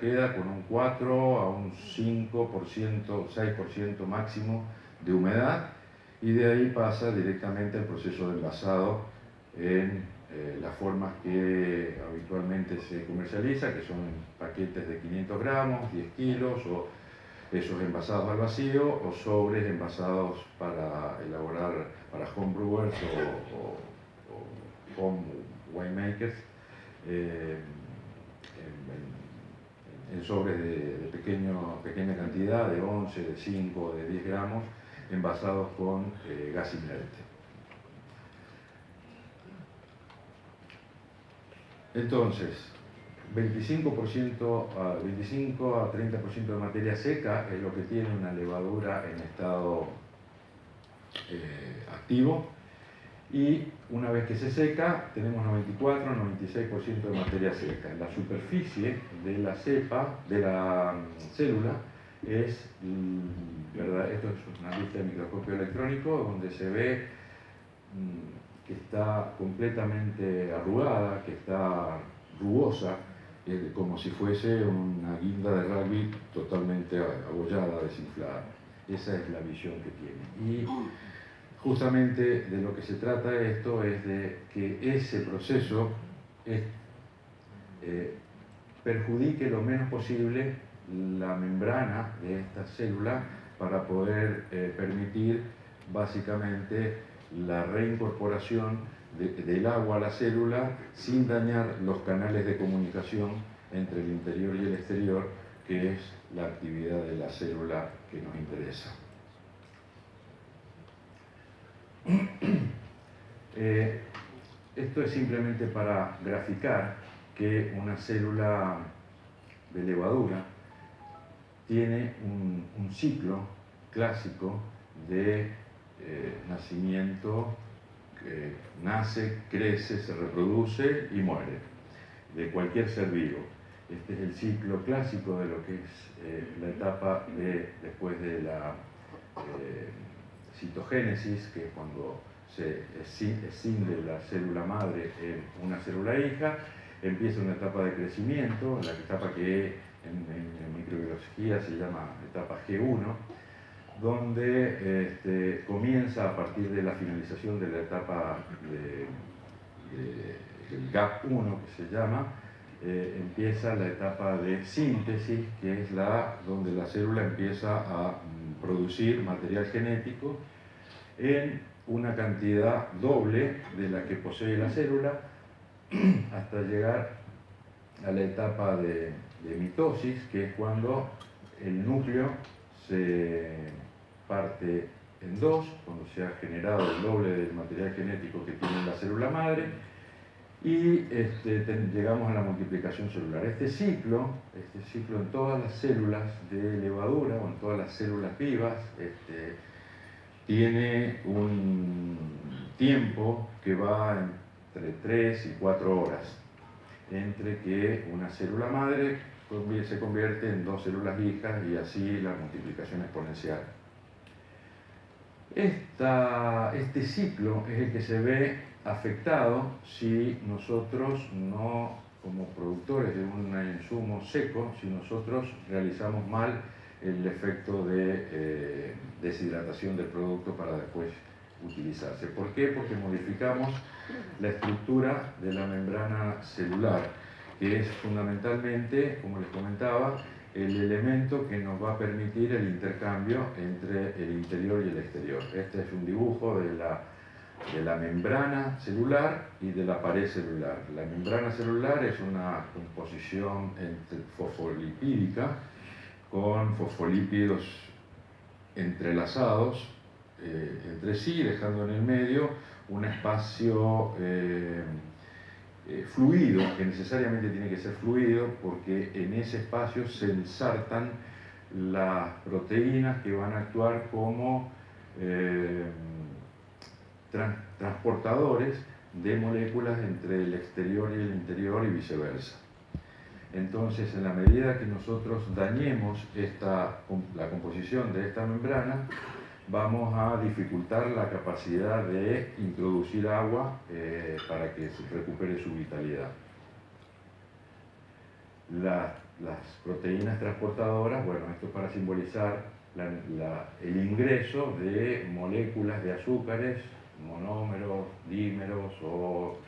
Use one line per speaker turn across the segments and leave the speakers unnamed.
Queda con un 4 a un 5%, 6% máximo de humedad, y de ahí pasa directamente al proceso de envasado en las formas que habitualmente se comercializa, que son paquetes de 500 gramos, 10 kilos, o esos envasados al vacío, o sobres envasados para elaborar para homebrewers o home winemakers, en sobres de pequeña cantidad, de 11, de 5, de 10 gramos, envasados con gas inerte. Entonces, 25 a 30% de materia seca es lo que tiene una levadura en estado activo, y una vez que se seca tenemos 94-96% de materia seca. En la superficie de la cepa, de la célula, esto es una vista de microscopio electrónico donde se ve que está completamente arrugada, que está rugosa, como si fuese una guinda de rugby totalmente abollada, desinflada. Esa es la visión que tiene. Y justamente de lo que se trata esto es de que ese proceso perjudique lo menos posible la membrana de esta célula, para poder permitir básicamente la reincorporación del agua a la célula sin dañar los canales de comunicación entre el interior y el exterior, que es la actividad de la célula que nos interesa. Esto es simplemente para graficar que una célula de levadura tiene un ciclo clásico de nacimiento, que nace, crece, se reproduce y muere, de cualquier ser vivo. Este es el ciclo clásico de lo que es la etapa después de la citogénesis, que es cuando se escinde la célula madre en una célula hija. Empieza una etapa de crecimiento, la etapa que en microbiología se llama etapa G1, donde comienza a partir de la finalización de la etapa del GAP1, que se llama, empieza la etapa de síntesis, que es donde la célula empieza a producir material genético en una cantidad doble de la que posee la célula, hasta llegar a la etapa de mitosis, que es cuando el núcleo se parte en dos, cuando se ha generado el doble del material genético que tiene la célula madre, y llegamos a la multiplicación celular. Este ciclo en todas las células de levadura, o en todas las células vivas, tiene un tiempo que va entre 3 y 4 horas, entre que una célula madre se convierte en 2 células hijas, y así la multiplicación exponencial. Este ciclo es el que se ve afectado si nosotros no, como productores de un insumo seco, si nosotros realizamos mal el efecto de deshidratación del producto para después utilizarse. ¿Por qué? Porque modificamos la estructura de la membrana celular, que es fundamentalmente, como les comentaba, el elemento que nos va a permitir el intercambio entre el interior y el exterior. Este es un dibujo de la membrana celular y de la pared celular. La membrana celular es una composición fosfolipídica, con fosfolípidos entrelazados entre sí, dejando en el medio un espacio fluido, que necesariamente tiene que ser fluido, porque en ese espacio se ensartan las proteínas que van a actuar como transportadores de moléculas entre el exterior y el interior, y viceversa. Entonces, en la medida que nosotros dañemos la composición de esta membrana, vamos a dificultar la capacidad de introducir agua para que se recupere su vitalidad. Las las proteínas transportadoras, bueno, esto es para simbolizar el ingreso de moléculas de azúcares, monómeros, dímeros o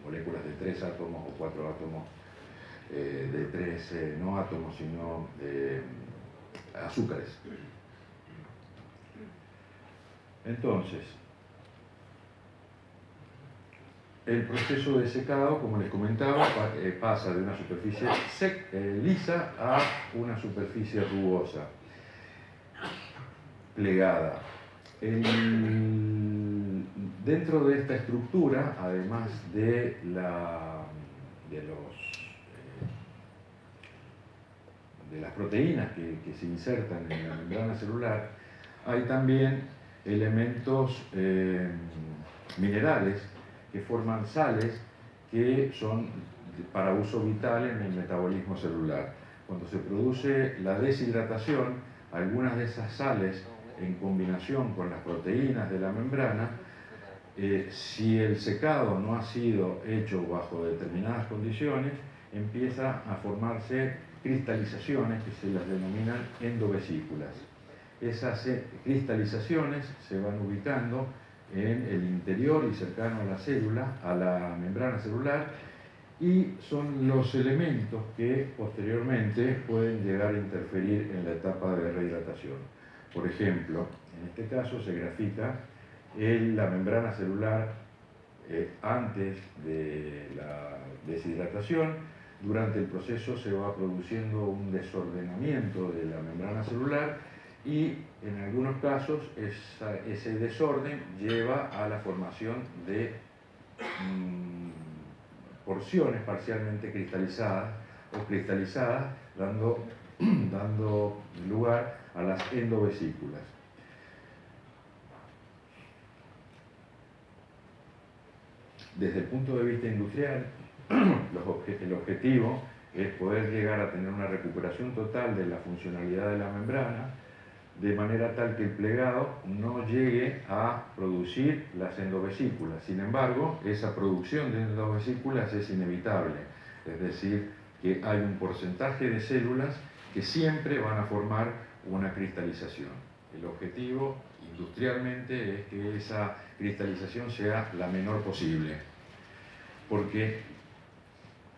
moléculas de 3 átomos o 4 átomos, de 3 no átomos, sino azúcares. Entonces, el proceso de secado, como les comentaba, pasa de una superficie lisa a una superficie rugosa, plegada. Dentro de esta estructura, además de las proteínas que se insertan en la membrana celular, hay también elementos minerales que forman sales que son para uso vital en el metabolismo celular. Cuando se produce la deshidratación, algunas de esas sales, en combinación con las proteínas de la membrana, si el secado no ha sido hecho bajo determinadas condiciones, empieza a formarse cristalizaciones que se las denominan endovesículas. Esas cristalizaciones se van ubicando en el interior y cercano a la célula, a la membrana celular, y son los elementos que posteriormente pueden llegar a interferir en la etapa de rehidratación. Por ejemplo, en este caso se grafica la membrana celular antes de la deshidratación. Durante el proceso se va produciendo un desordenamiento de la membrana celular y en algunos casos ese desorden lleva a la formación de porciones parcialmente cristalizadas o cristalizadas, dando lugar a las endovesículas. Desde el punto de vista industrial, el objetivo es poder llegar a tener una recuperación total de la funcionalidad de la membrana, de manera tal que el plegado no llegue a producir las endovesículas. Sin embargo, esa producción de endovesículas es inevitable, es decir, que hay un porcentaje de células que siempre van a formar una cristalización. El objetivo industrialmente es que esa cristalización sea la menor posible, porque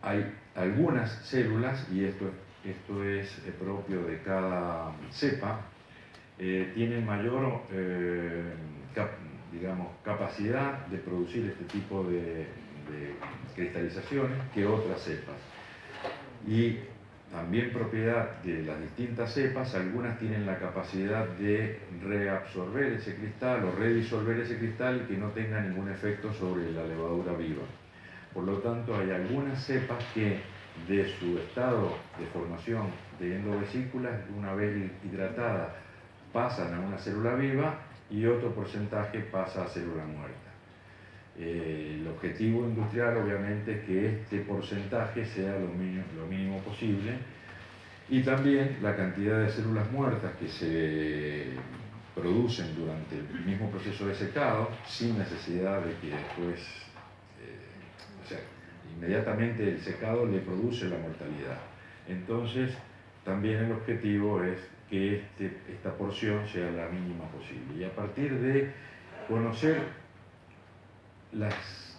hay algunas células, y esto es propio de cada cepa, tienen mayor capacidad de producir este tipo de cristalizaciones que otras cepas. Y también propiedad de las distintas cepas, algunas tienen la capacidad de reabsorber ese cristal o redisolver ese cristal y que no tenga ningún efecto sobre la levadura viva. Por lo tanto, hay algunas cepas que de su estado de formación de endovesículas, una vez hidratadas, pasan a una célula viva y otro porcentaje pasa a célula muerta. El objetivo industrial obviamente es que este porcentaje sea lo mínimo posible, y también la cantidad de células muertas que se producen durante el mismo proceso de secado, sin necesidad de que después, inmediatamente el secado le produce la mortalidad. Entonces, también el objetivo es que esta porción sea la mínima posible. Y a partir de conocer las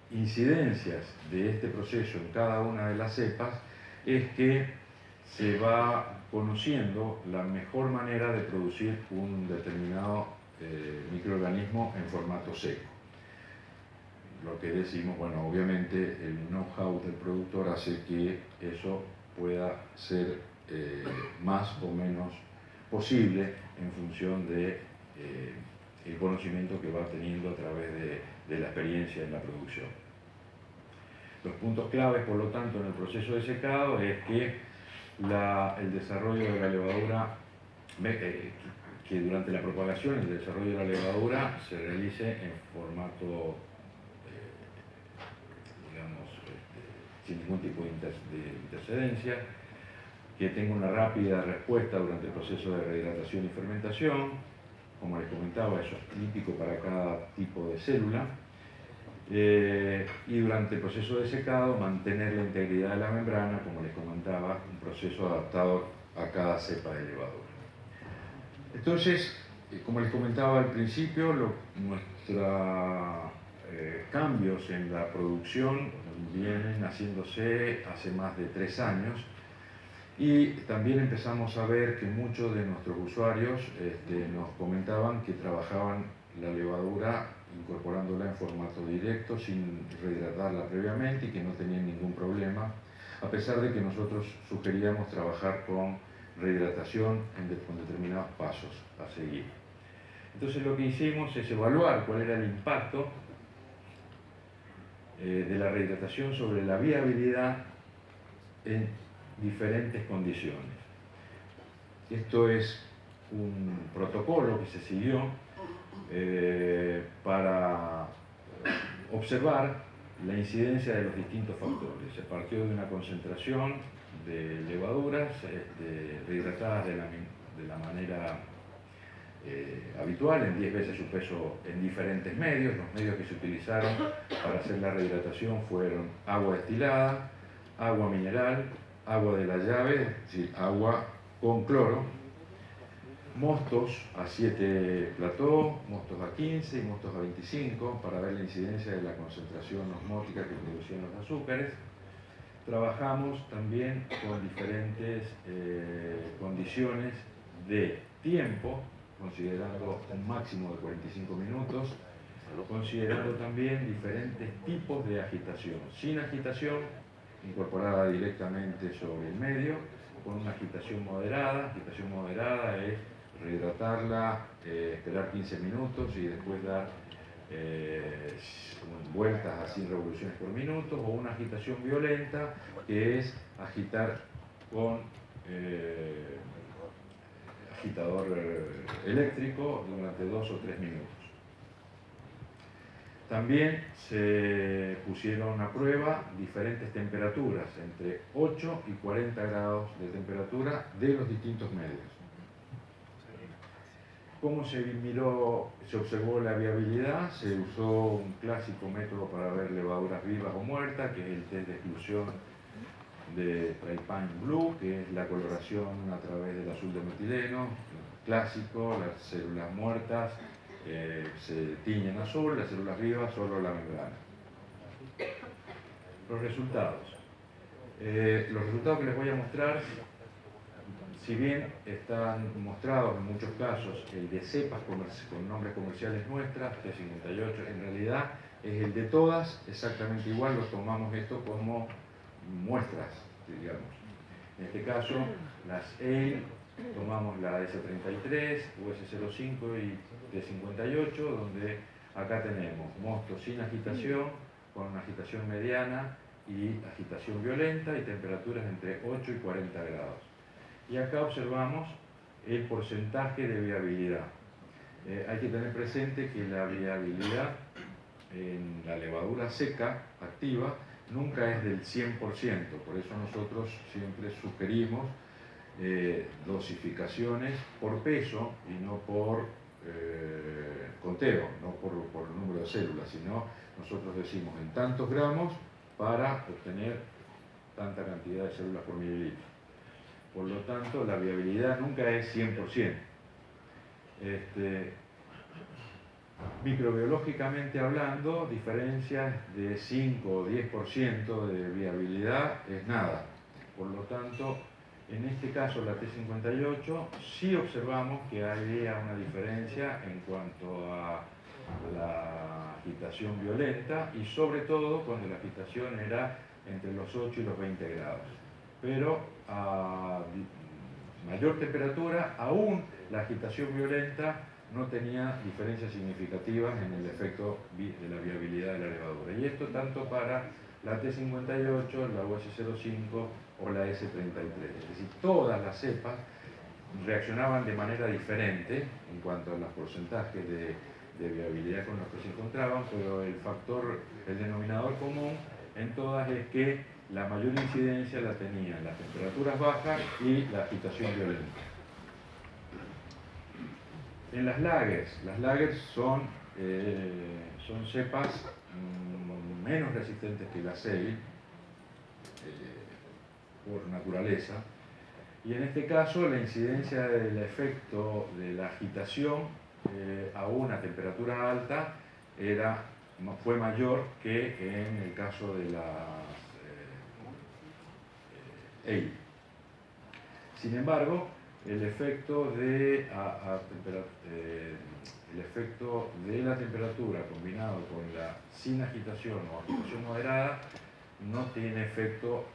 incidencias de este proceso en cada una de las cepas, es que se va conociendo la mejor manera de producir un determinado microorganismo en formato seco. Lo que decimos, bueno, obviamente el know-how del productor hace que eso pueda ser más o menos posible en función de el conocimiento que va teniendo a través de la experiencia en la producción. Los puntos claves, por lo tanto, en el proceso de secado es que el desarrollo de la levadura, que durante la propagación el desarrollo de la levadura se realice en formato, sin ningún tipo de intercedencia, que tenga una rápida respuesta durante el proceso de rehidratación y fermentación. Como les comentaba, eso es típico para cada tipo de célula. y durante el proceso de secado mantener la integridad de la membrana, como les comentaba, un proceso adaptado a cada cepa de levadura. Entonces, como les comentaba al principio, nuestros cambios en la producción vienen haciéndose hace más de 3 años, y también empezamos a ver que muchos de nuestros usuarios nos comentaban que trabajaban la levadura incorporándola en formato directo sin rehidratarla previamente y que no tenían ningún problema, a pesar de que nosotros sugeríamos trabajar con rehidratación con determinados pasos a seguir. Entonces lo que hicimos es evaluar cuál era el impacto de la rehidratación sobre la viabilidad en diferentes condiciones. Esto es un protocolo que se siguió para observar la incidencia de los distintos factores. Se partió de una concentración de levaduras rehidratadas de la manera habitual, en 10 veces su peso, en diferentes medios. Los medios que se utilizaron para hacer la rehidratación fueron agua destilada, agua mineral, agua de la llave, es decir, agua con cloro, mostos a 7 plató, mostos a 15 y mostos a 25 para ver la incidencia de la concentración osmótica que producían los azúcares. Trabajamos también con diferentes condiciones de tiempo, considerando un máximo de 45 minutos, considerando también diferentes tipos de agitación, sin agitación, incorporada directamente sobre el medio, con una agitación moderada. Agitación moderada es rehidratarla, esperar 15 minutos y después dar vueltas a 100 revoluciones por minuto, o una agitación violenta, que es agitar con agitador eléctrico durante 2 o 3 minutos. También se pusieron a prueba diferentes temperaturas, entre 8 y 40 grados de temperatura de los distintos medios. ¿Cómo se observó la viabilidad? Se usó un clásico método para ver levaduras vivas o muertas, que es el test de exclusión de Trypan Blue, que es la coloración a través del azul de metileno, clásico. Las células muertas se tiñen azul, las células vivas solo la membrana. Los resultados. Los resultados que les voy a mostrar, si bien están mostrados en muchos casos el de cepas con nombres comerciales nuestras, T58, en realidad es el de todas exactamente igual. Lo tomamos esto como muestras, digamos. En este caso, las EIL, tomamos la S33, US05 y T58, donde acá tenemos mostos sin agitación, con una agitación mediana y agitación violenta, y temperaturas entre 8 y 40 grados. Y acá observamos el porcentaje de viabilidad. Hay que tener presente que la viabilidad en la levadura seca, activa, nunca es del 100%, por eso nosotros siempre sugerimos dosificaciones por peso y no por conteo, no por número de células, sino nosotros decimos en tantos gramos para obtener tanta cantidad de células por mililitro. Por lo tanto, la viabilidad nunca es 100%. Microbiológicamente hablando, diferencias de 5 o 10% de viabilidad es nada. Por lo tanto, en este caso la T58 sí observamos que había una diferencia en cuanto a la agitación violenta, y sobre todo cuando la agitación era entre los 8 y los 20 grados. Pero a mayor temperatura, aún la agitación violenta no tenía diferencias significativas en el efecto de la viabilidad de la levadura. Y esto tanto para la T58, la US05 o la S33. Es decir, todas las cepas reaccionaban de manera diferente en cuanto a los porcentajes de viabilidad con los que se encontraban, pero el denominador común en todas es que la mayor incidencia la tenían las temperaturas bajas y la agitación violenta. En las lagers son cepas menos resistentes que la shale por naturaleza, y en este caso la incidencia del efecto de la agitación a una temperatura alta fue mayor que en el caso de las ale. Sin embargo, el efecto de la temperatura combinado con la sin agitación o agitación moderada no tiene efecto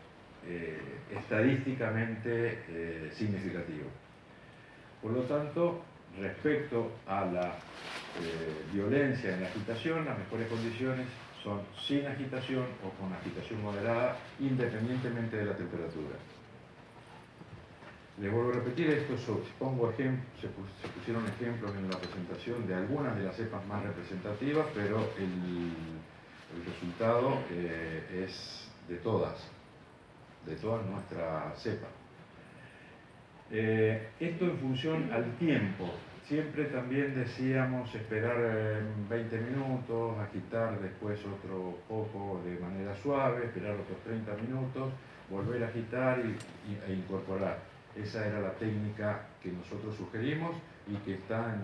estadísticamente significativo. Por lo tanto, respecto a la violencia en la agitación, las mejores condiciones son sin agitación o con agitación moderada, independientemente de la temperatura. Les vuelvo a repetir esto, se pusieron ejemplos en la presentación de algunas de las cepas más representativas, pero el resultado es de todas nuestras cepas. Esto en función al tiempo. Siempre también decíamos esperar 20 minutos, agitar después otro poco de manera suave, esperar otros 30 minutos, volver a agitar e incorporar. Esa era la técnica que nosotros sugerimos y que está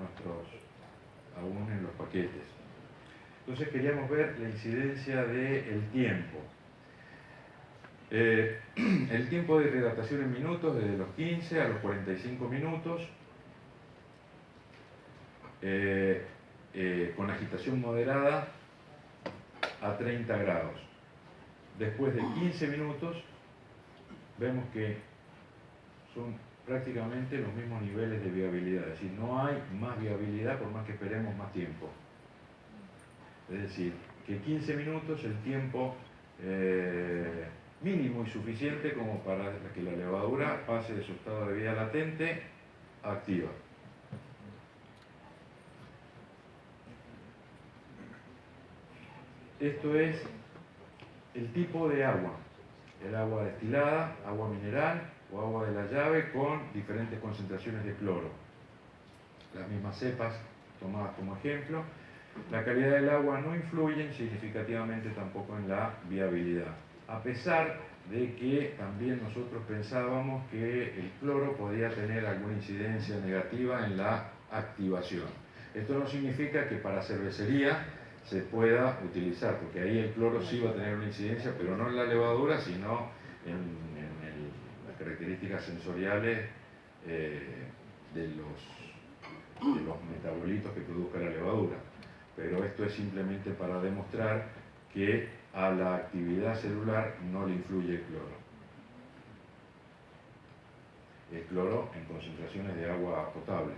aún en los paquetes. Entonces queríamos ver la incidencia del tiempo. El tiempo de rehidratación en minutos, desde los 15 a los 45 minutos, con agitación moderada a 30 grados. Después de 15 minutos, vemos que son prácticamente los mismos niveles de viabilidad, es decir, no hay más viabilidad por más que esperemos más tiempo. Es decir, que 15 minutos el tiempo mínimo y suficiente como para que la levadura pase de su estado de vida latente a activa. Esto es el tipo de agua, el agua destilada, agua mineral o agua de la llave con diferentes concentraciones de cloro. Las mismas cepas tomadas como ejemplo. La calidad del agua no influye significativamente tampoco en la viabilidad, a pesar de que también nosotros pensábamos que el cloro podía tener alguna incidencia negativa en la activación. Esto no significa que para cervecería se pueda utilizar, porque ahí el cloro sí va a tener una incidencia, pero no en la levadura, sino en las características sensoriales de los metabolitos que produzca la levadura. Pero esto es simplemente para demostrar que a la actividad celular no le influye el cloro. El cloro en concentraciones de agua potable.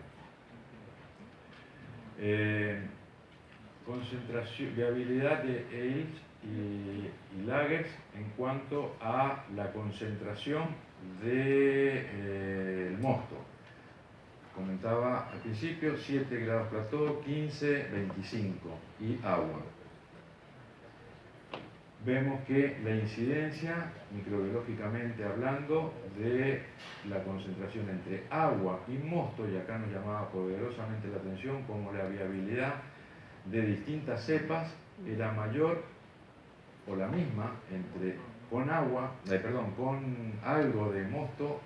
Viabilidad de ales y lagers en cuanto a la concentración del mosto. Comentaba al principio, 7 grados plató, 15, 25 y agua. Vemos que la incidencia, microbiológicamente hablando, de la concentración entre agua y mosto, y acá nos llamaba poderosamente la atención como la viabilidad de distintas cepas era mayor o la misma con algo de mosto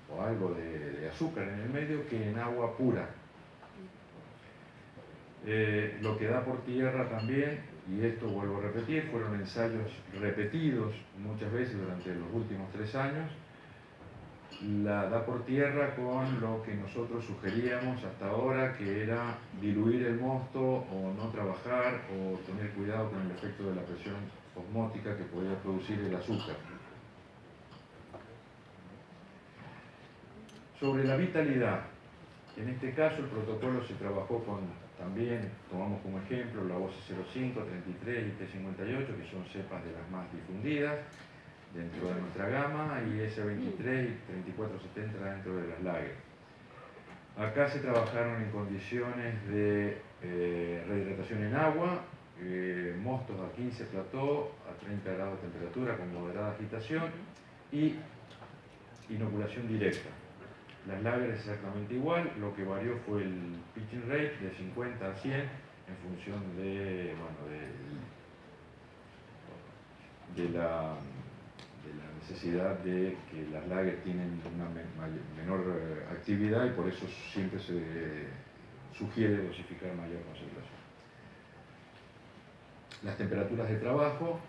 o algo de azúcar en el medio que en agua pura. Lo que da por tierra también, y esto vuelvo a repetir, fueron ensayos repetidos muchas veces durante los últimos 3 años, la da por tierra con lo que nosotros sugeríamos hasta ahora, que era diluir el mosto o no trabajar o tener cuidado con el efecto de la presión osmótica que podía producir el azúcar. Sobre la vitalidad, en este caso el protocolo se trabajó también tomamos como ejemplo la OC05, 33 y T58, que son cepas de las más difundidas dentro de nuestra gama, y S23 y 3470 dentro de las lager. Acá se trabajaron en condiciones de rehidratación en agua, mostos a 15 plató, a 30 grados de temperatura con moderada agitación y inoculación directa. Las lager es exactamente igual, lo que varió fue el pitching rate de 50 a 100 en función de, bueno, de la necesidad de que las lagers tienen una menor actividad y por eso siempre se sugiere dosificar mayor concentración. Las temperaturas de trabajo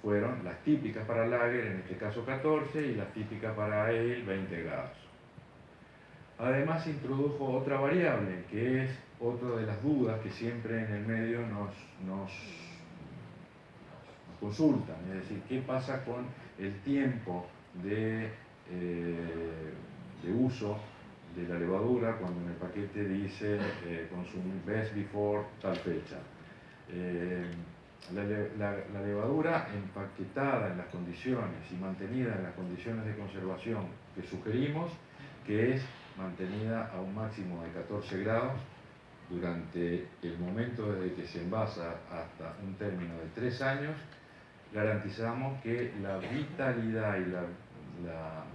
fueron las típicas para lager, en este caso 14, y las típicas para ale, 20 grados. Además introdujo otra variable, que es otra de las dudas que siempre en el medio nos consultan, es decir, qué pasa con el tiempo de uso de la levadura cuando en el paquete dice consumir best before tal fecha. La levadura empaquetada en las condiciones y mantenida en las condiciones de conservación que sugerimos, que es mantenida a un máximo de 14 grados durante el momento desde que se envasa hasta un término de 3 años, garantizamos que la vitalidad y la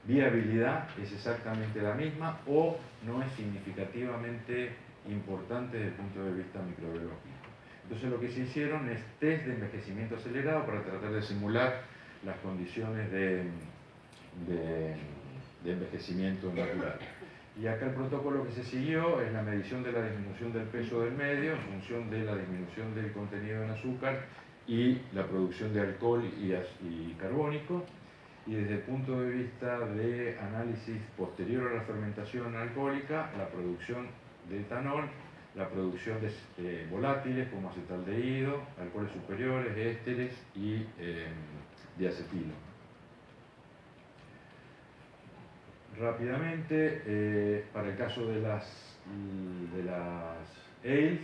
viabilidad es exactamente la misma o no es significativamente importante desde el punto de vista microbiológico. Entonces lo que se hicieron es test de envejecimiento acelerado para tratar de simular las condiciones de envejecimiento natural. Y acá el protocolo que se siguió es la medición de la disminución del peso del medio en función de la disminución del contenido en azúcar y la producción de alcohol y carbónico. Y desde el punto de vista de análisis posterior a la fermentación alcohólica, la producción de etanol, la producción de volátiles como acetaldehído, alcoholes superiores, ésteres y diacetilo. Rápidamente, para el caso de las ales,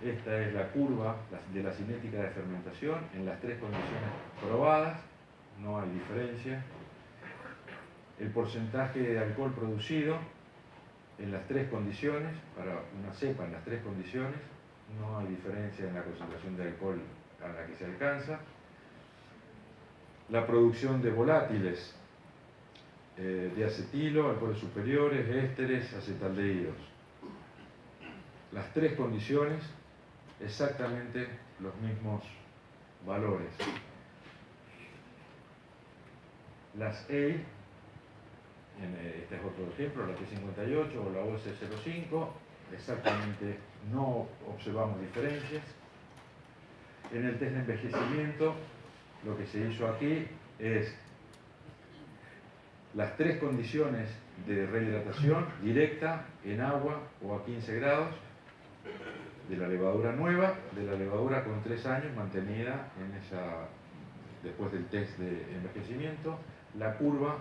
esta es la curva de la cinética de fermentación en las 3 condiciones probadas, no hay diferencia. El porcentaje de alcohol producido en las 3 condiciones, para una cepa en las 3 condiciones, no hay diferencia en la concentración de alcohol a la que se alcanza. La producción de volátiles, de acetilo, alcoholes superiores, ésteres, acetaldehídos. Las 3 condiciones, exactamente los mismos valores. Las ale, este es otro ejemplo, la T58 o la OS05, exactamente no observamos diferencias. En el test de envejecimiento, lo que se hizo aquí es las 3 condiciones de rehidratación directa en agua o a 15 grados, de la levadura nueva, de la levadura con 3 años mantenida después del test de envejecimiento. La curva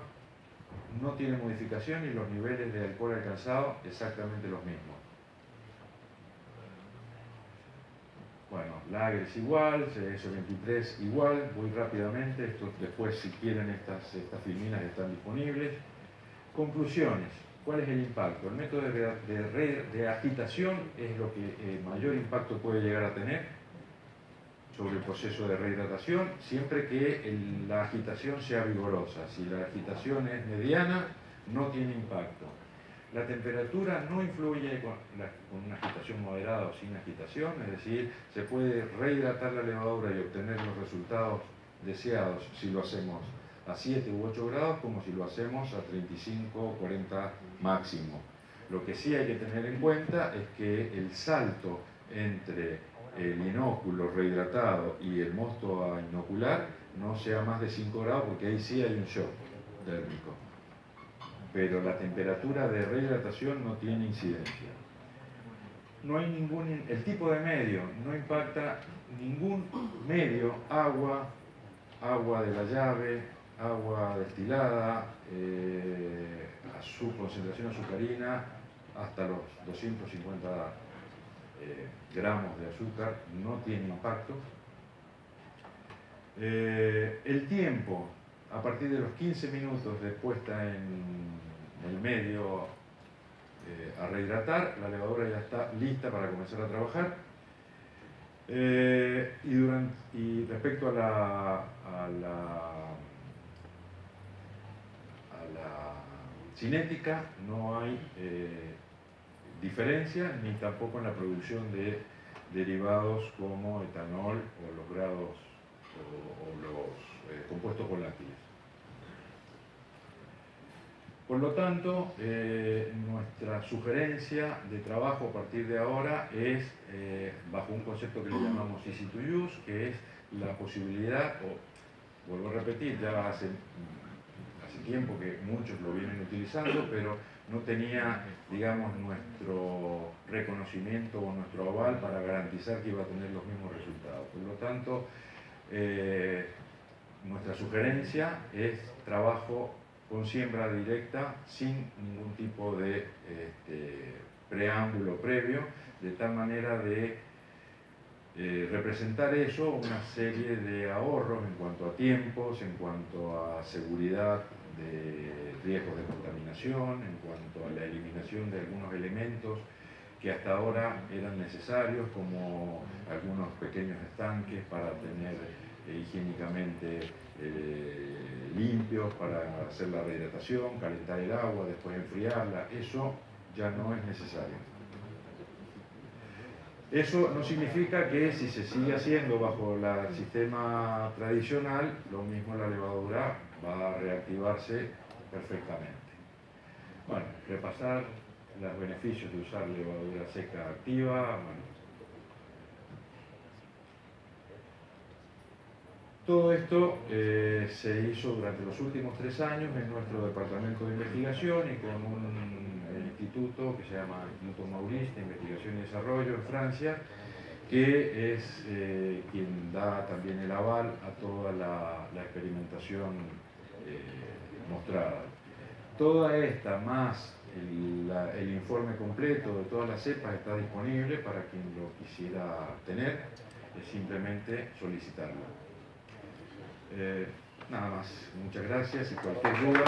no tiene modificación y los niveles de alcohol alcanzado exactamente los mismos. Bueno, lager es igual, CS23 igual, voy rápidamente, después si quieren estas filminas están disponibles. Conclusiones, ¿cuál es el impacto? El método de agitación es lo que mayor impacto puede llegar a tener sobre el proceso de rehidratación, siempre que la agitación sea vigorosa. Si la agitación es mediana, no tiene impacto. La temperatura no influye con una agitación moderada o sin agitación, es decir, se puede rehidratar la levadura y obtener los resultados deseados si lo hacemos a 7 u 8 grados como si lo hacemos a 35 o 40 máximo. Lo que sí hay que tener en cuenta es que el salto entre el inóculo rehidratado y el mosto a inocular no sea más de 5 grados porque ahí sí hay un shock térmico. Pero la temperatura de rehidratación no tiene incidencia. No hay el tipo de medio no impacta ningún medio, agua de la llave, agua destilada, a su concentración azucarina hasta los 250 gramos de azúcar, no tiene impacto. El tiempo, a partir de los 15 minutos de puesta en el medio a rehidratar, la levadura ya está lista para comenzar a trabajar. Y respecto a la cinética, no hay diferencia ni tampoco en la producción de derivados como etanol o los grados o los compuestos volátiles. Por lo tanto, nuestra sugerencia de trabajo a partir de ahora es bajo un concepto que le llamamos easy to use, que es la posibilidad, o vuelvo a repetir, ya hace tiempo que muchos lo vienen utilizando, pero no tenía, digamos, nuestro reconocimiento o nuestro aval para garantizar que iba a tener los mismos resultados. Por lo tanto, nuestra sugerencia es trabajo con siembra directa, sin ningún tipo de preámbulo previo, de tal manera de representar eso una serie de ahorros en cuanto a tiempos, en cuanto a seguridad de riesgos de contaminación, en cuanto a la eliminación de algunos elementos que hasta ahora eran necesarios, como algunos pequeños estanques para tener higiénicamente limpios, para hacer la rehidratación, calentar el agua, después enfriarla. Eso ya no es necesario. Eso no significa que si se sigue haciendo bajo el sistema tradicional, lo mismo la levadura va a reactivarse perfectamente. Bueno, repasar los beneficios de usar levadura seca activa. Bueno, todo esto se hizo durante los últimos 3 años en nuestro departamento de investigación y con un instituto que se llama Instituto Maurice de Investigación y Desarrollo en Francia, que es quien da también el aval a toda la experimentación mostrada. Toda esta, más el informe completo de todas las cepas, está disponible para quien lo quisiera tener, es simplemente solicitarlo. Nada más, muchas gracias y cualquier duda.